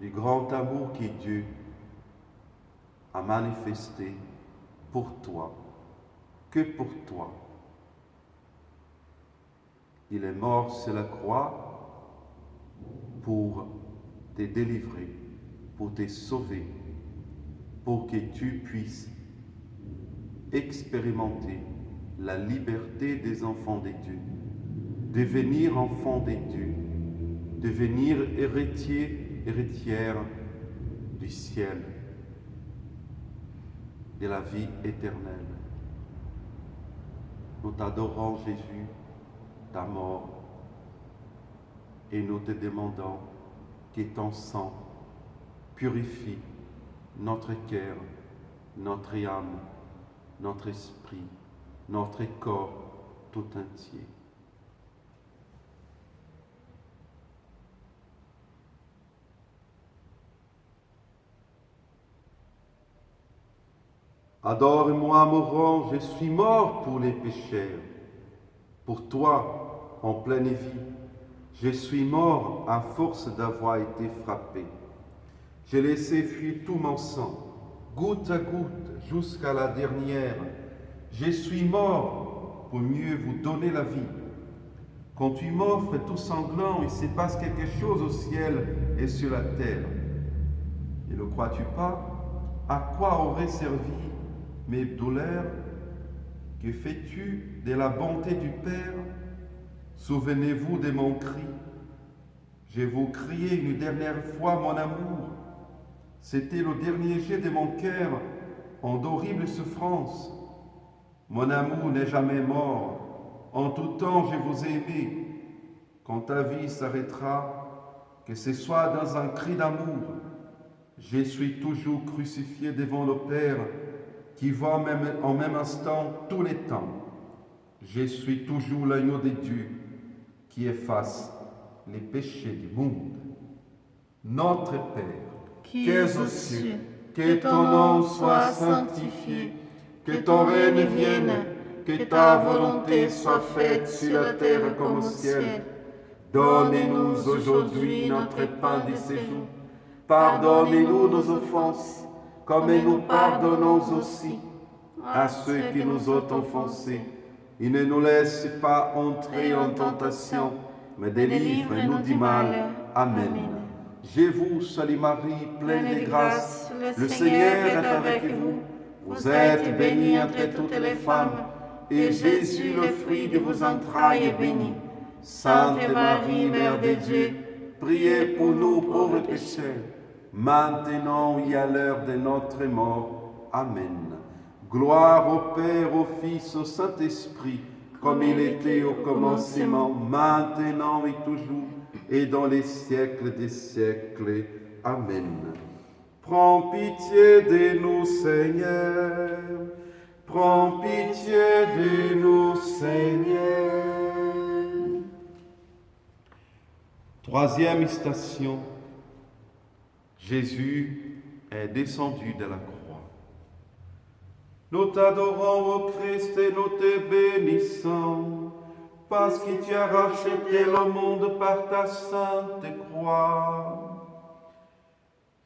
du grand amour que Dieu a manifesté pour toi, que pour toi. Il est mort sur la croix pour te délivrer, pour te sauver, pour que tu puisses expérimenter la liberté des enfants de Dieu, devenir enfant de Dieu, devenir héritière du ciel, de la vie éternelle. Nous t'adorons, Jésus, ta mort, et nous te demandons que ton sang purifie notre cœur, notre âme, notre esprit, notre corps tout entier. Adore-moi, mourant, je suis mort pour les pécheurs. Pour toi, en pleine vie, je suis mort à force d'avoir été frappé. J'ai laissé fuir tout mon sang, goutte à goutte, jusqu'à la dernière. Je suis mort pour mieux vous donner la vie. Quand tu m'offres tout sanglant, il se passe quelque chose au ciel et sur la terre. Et ne crois-tu pas? À quoi auraient servi mes douleurs? Que fais-tu de la bonté du Père? Souvenez-vous de mon cri. Je vous criais une dernière fois mon amour. C'était le dernier jet de mon cœur en d'horribles souffrances. Mon amour n'est jamais mort. En tout temps, je vous ai aimé. Quand ta vie s'arrêtera, que ce soit dans un cri d'amour. Je suis toujours crucifié devant le Père qui voit même, en même instant tous les temps. Je suis toujours l'agneau de Dieu qui efface les péchés du monde. Notre Père, qui es aux cieux, que ton nom soit sanctifié, que ton règne vienne, que ta volonté soit faite sur la terre comme au ciel. Donne-nous aujourd'hui notre pain de ce jour. Pardonnez-nous nos offenses, comme nous pardonnons aussi à ceux qui nous ont offensés. Et ne nous laisse pas entrer en tentation, mais délivre-nous du mal. Amen. Je vous salue Marie, pleine de grâce. Le Seigneur est avec vous. Vous êtes bénie entre toutes les femmes, et Jésus, le fruit de vos entrailles, est béni. Sainte Marie, Mère de Dieu, priez pour nous pauvres pécheurs, maintenant et à l'heure de notre mort. Amen. Gloire au Père, au Fils, au Saint-Esprit, comme il était au commencement, maintenant et toujours, et dans les siècles des siècles. Amen. Prends pitié de nous, Seigneur. Prends pitié de nous, Seigneur. Troisième station, Jésus est descendu de la croix. Nous t'adorons, ô Christ, et nous te bénissons, parce que tu as racheté le monde par ta sainte croix.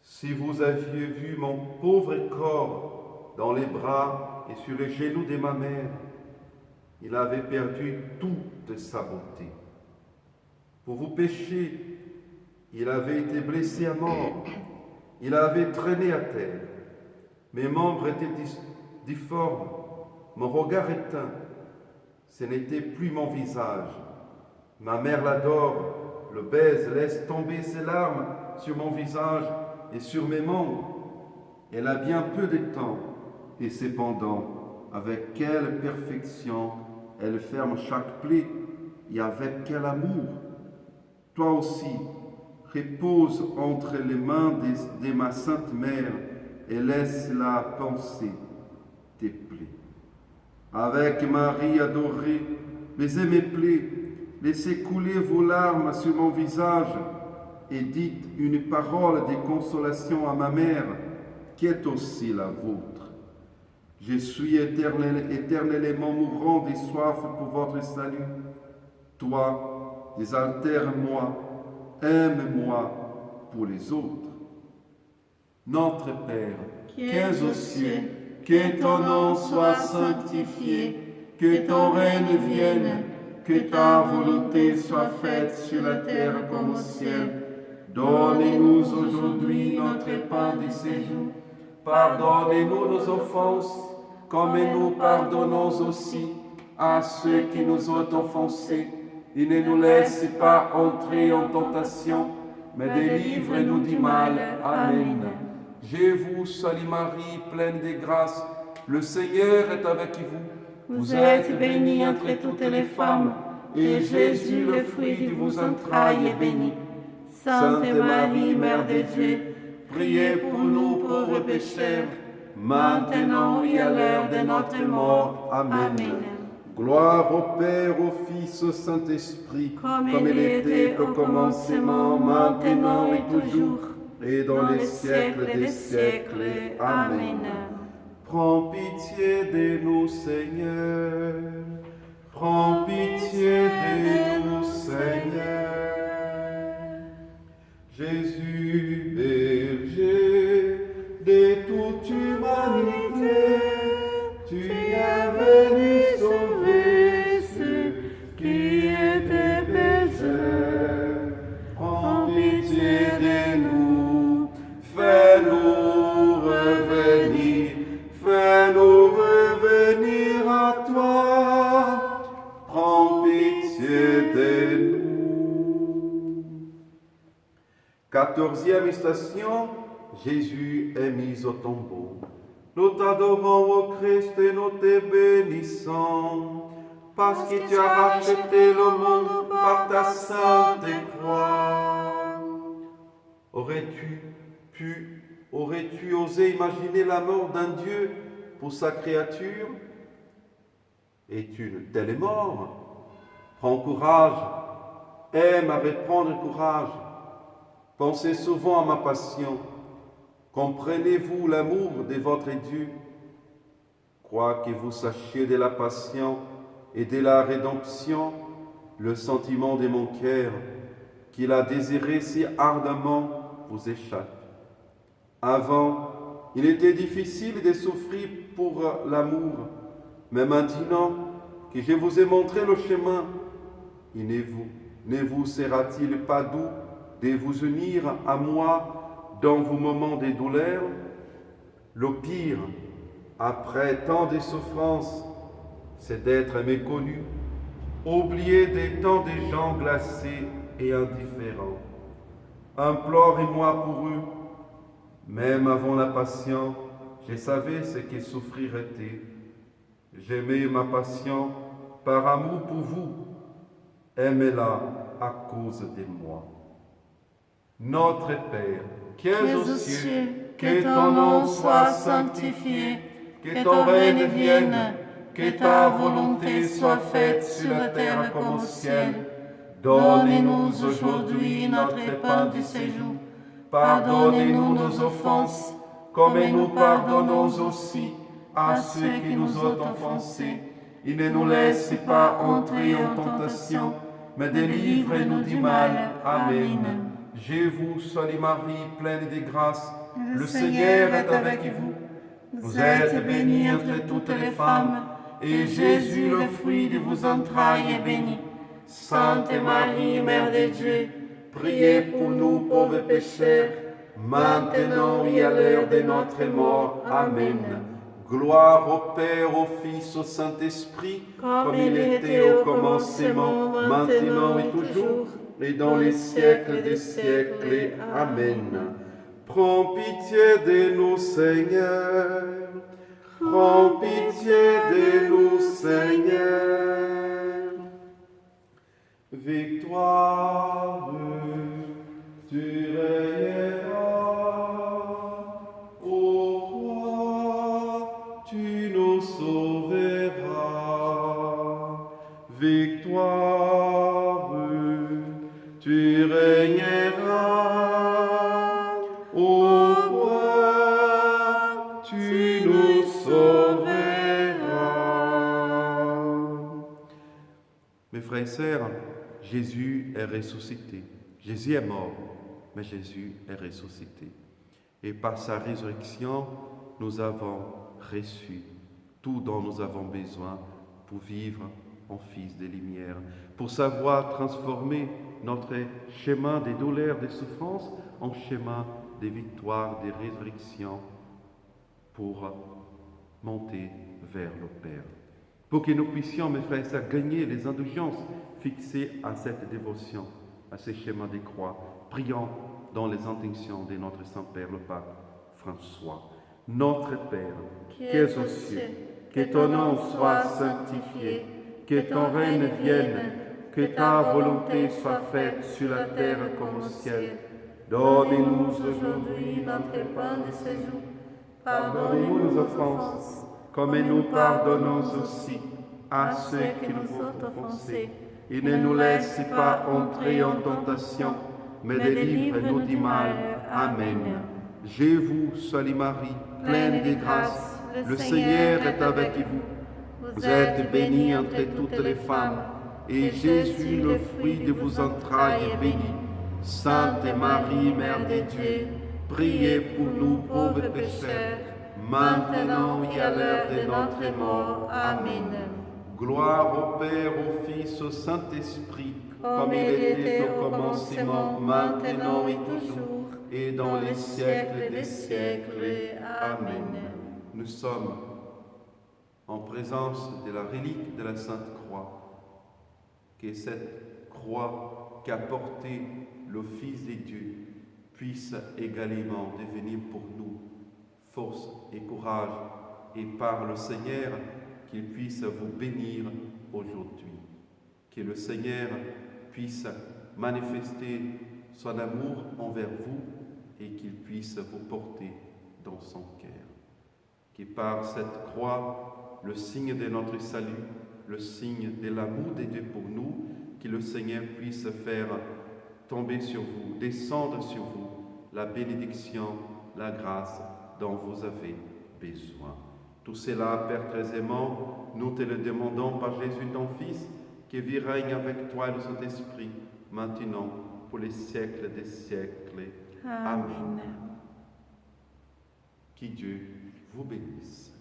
Si vous aviez vu mon pauvre corps dans les bras et sur les genoux de ma mère, il avait perdu toute sa beauté. Pour vos péchés, il avait été blessé à mort, il avait traîné à terre. Mes membres étaient difformes, mon regard éteint. Ce n'était plus mon visage. Ma mère l'adore, le baise, laisse tomber ses larmes sur mon visage et sur mes membres. Elle a bien peu de temps, et cependant, avec quelle perfection elle ferme chaque plaie, et avec quel amour. Toi aussi, repose entre les mains de ma Sainte Mère et laisse-la penser tes plaies. Avec Marie adorée, baisez mes plaies, laissez couler vos larmes sur mon visage et dites une parole de consolation à ma mère, qui est aussi la vôtre. Je suis éternellement mourant de soif pour votre salut. Toi, désaltère-moi, aime-moi pour les autres. Notre Père, qui es aux cieux, que ton nom soit sanctifié, que ton règne vienne, que ta volonté soit faite sur la terre comme au ciel. Donne-nous aujourd'hui notre pain de ce jour. pardonnez-nous nos offenses, comme nous pardonnons aussi à ceux qui nous ont offensés. Et ne nous laisse pas entrer en tentation, mais délivre-nous du mal. Amen. Je vous salue Marie, pleine de grâce, le Seigneur est avec vous. Vous êtes bénie entre toutes les femmes, et Jésus, le fruit de vos entrailles, est béni. Sainte Marie, Mère de Dieu, Priez pour nous pauvres pécheurs, maintenant et à l'heure de notre mort. Amen. Gloire au Père, au Fils, au Saint-Esprit, comme il était au commencement, maintenant et toujours, et dans les siècles des siècles. Amen. Prends pitié de nous, Seigneur. Prends pitié de nous, Seigneur. Jésus, berger de toute humanité, tu es venu sauver ceux qui étaient pécheurs. Prends pitié de nous, fais-nous revenir à toi. Prends pitié de nous. 14e station, Jésus est mis au tombeau. Nous t'adorons, ô Christ, et nous te bénissons, parce que tu as racheté le monde par ta sainte croix. Aurais-tu osé imaginer la mort d'un Dieu pour sa créature? Es-tu une telle mort? Prends courage, aime à reprendre courage. Pensez souvent à ma passion. Comprenez-vous l'amour de votre Dieu? Quoi que vous sachiez de la passion et de la rédemption, le sentiment de mon cœur, qu'il a désiré si ardemment, vous échappe. Avant, il était difficile de souffrir pour l'amour, mais maintenant que je vous ai montré le chemin, ne vous sera-t-il pas doux de vous unir à moi dans vos moments de douleur? Le pire, après tant de souffrances, c'est d'être méconnu, oublié des temps des gens glacés et indifférents. Implorez-moi pour eux. Même avant la passion, je savais ce que souffrir était. J'aimais ma passion par amour pour vous. Aimez-la à cause de moi. Notre Père, qui es aux cieux, que ton nom soit sanctifié, que ton règne vienne, que ta volonté soit faite sur la terre comme au ciel. Donne-nous aujourd'hui notre pain du séjour. Pardonnez-nous nos offenses, comme nous pardonnons aussi à ceux qui nous ont offensés. Et ne nous laisse pas entrer en tentation, mais délivre-nous du mal. Amen. Je vous salue Marie, pleine de grâce, le Seigneur est avec vous. Vous êtes bénie entre toutes les femmes, et Jésus, le fruit de vos entrailles, est béni. Sainte Marie, Mère de Dieu, priez pour nous pauvres pécheurs, maintenant et à l'heure de notre mort. Amen. Gloire au Père, au Fils, au Saint-Esprit, comme il était au commencement, maintenant et toujours, et dans les siècles des siècles. Amen. Prends pitié de nous, Seigneur. Prends pitié de nous, Seigneur. Victoire, tu régneras. Ô roi, tu nous sauveras. Victoire, tu régneras. Ô roi, tu nous sauveras. Mes frères et sœurs, Jésus est ressuscité. Jésus est mort, mais Jésus est ressuscité. et par sa résurrection, nous avons reçu tout dont nous avons besoin pour vivre en fils des Lumières, pour savoir transformer notre chemin des douleurs, des souffrances en chemin des victoires, des résurrections, pour monter vers le Père. Pour que nous puissions, mes frères et sœurs, gagner les indulgences fixées à cette dévotion, à ce chemin des croix, prions dans les intentions de notre Saint-Père, le Pape François. Notre Père, qui es aux cieux, que ton nom soit sanctifié, que ton règne vienne, que ta volonté soit faite sur la terre comme au ciel. Donne-nous aujourd'hui notre pain de ce jour. Pardonnez-nous nos offenses, comme nous pardonnons aussi à ceux qui nous ont offensés. Et ne nous laisse pas entrer en tentation, mais délivre-nous du mal. Amen. Je vous salue Marie, pleine de grâce, le Seigneur est avec vous. Vous êtes bénie entre toutes les femmes, et Jésus, le fruit de vos entrailles, est béni. Sainte Marie, Mère de Dieu, priez pour nous pauvres pécheurs, maintenant et à l'heure de notre mort. Amen. Gloire au Père, au Fils, au Saint-Esprit, comme il était au commencement, maintenant et toujours, et dans les siècles des siècles. Amen. Nous sommes en présence de la relique de la Sainte Croix, que cette croix qu'a portée le Fils de Dieu puisse également devenir pour nous force et courage, et par le Seigneur, qu'il puisse vous bénir aujourd'hui. Que le Seigneur puisse manifester son amour envers vous et qu'il puisse vous porter dans son cœur. Que par cette croix, le signe de notre salut, le signe de l'amour de Dieu pour nous, que le Seigneur puisse faire tomber sur vous, descendre sur vous la bénédiction, la grâce dont vous avez besoin. Tout cela, Père très aimant, nous te le demandons par Jésus ton Fils, qui vit règne avec toi et le Saint-Esprit, maintenant, pour les siècles des siècles. Amen. Que Dieu vous bénisse.